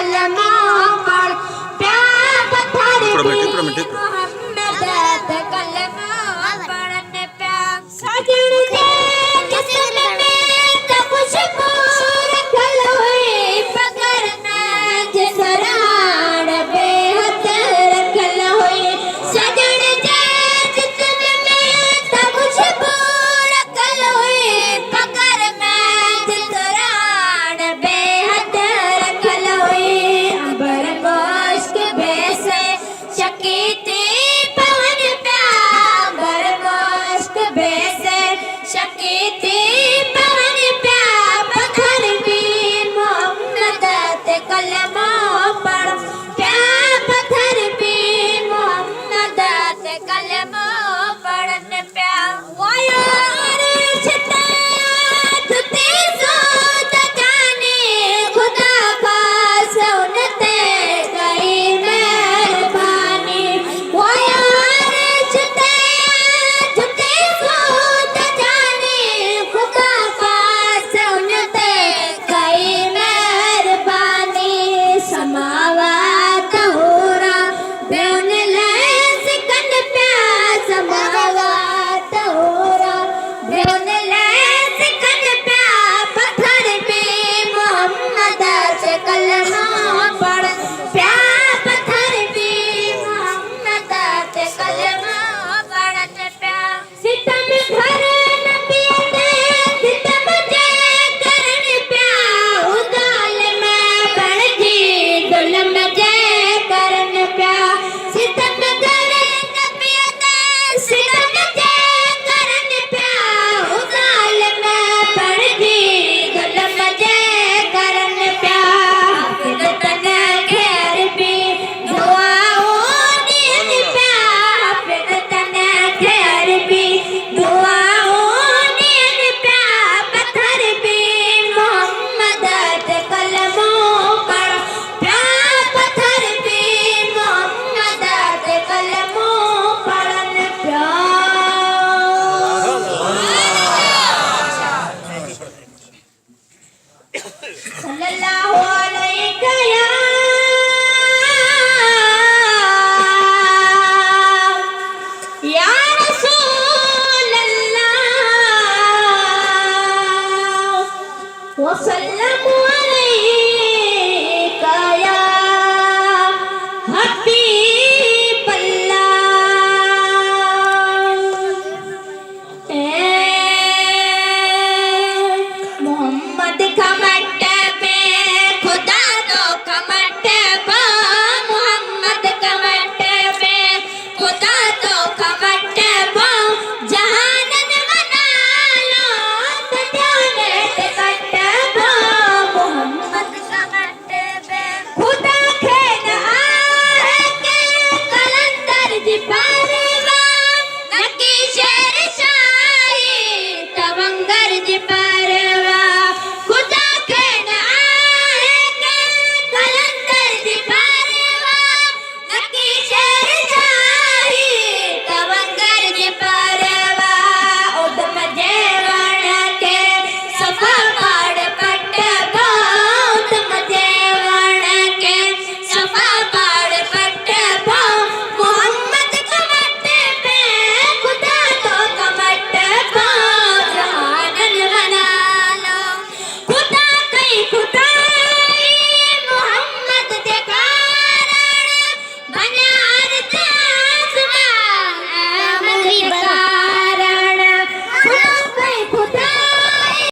कलमों पढ़ प्यार पत्थर भी मोहम्मद ते कलमों पढ़ने प्यार सजन दे जिस्म में तो खुशबू रखल हुई पकड़ में जिसरान बेहद रखल हुई सजन दे जिस्म में तो खुशबू रखल हुई पकड़ में जिसरान बेहद रखल हुई अंबर गोश्त बेसे शकीती पवन प्यार गोश्त बेसे शकीती पवन प्यार पत्थर भी मोहम्मद ते कलमों पढ़ प्यार पत्थर भी मोहम्मद ते कलमों पढ़ने प्यार वाया रिश्ता तुते सोत जाने खुदा पास उनते गई मेहरबानी वाया रिश्ता तुते सोत जाने खुदा पास उनते गई मेहरबानी समावात होरा बेन ले सिकन प्यार समावात होरा बेन ले सिकन प्यार पत्थर भी मोहम्मद से कलमों पढ़ प्यार पत्थर भी मोहम्मद से कलमों पढ़ने प्यार सितम घर नबी दे सितम जे करन प्यार उदाल में बन जी जुल्म जे करन प्यार सितम घर नबी दे सितम जे करन प्यार उदाल में बन जी जुल्म जे करन प्यार तने खैर भी दुआओं नीन प्यार तने खैर भी दुआओं नीन प्यार पत्थर भी मोहम्मद ते कलमों पढ़ प्यार पत्थर भी मोहम्मद ते कलमों पढ़न प्यार सल्लल्लाहु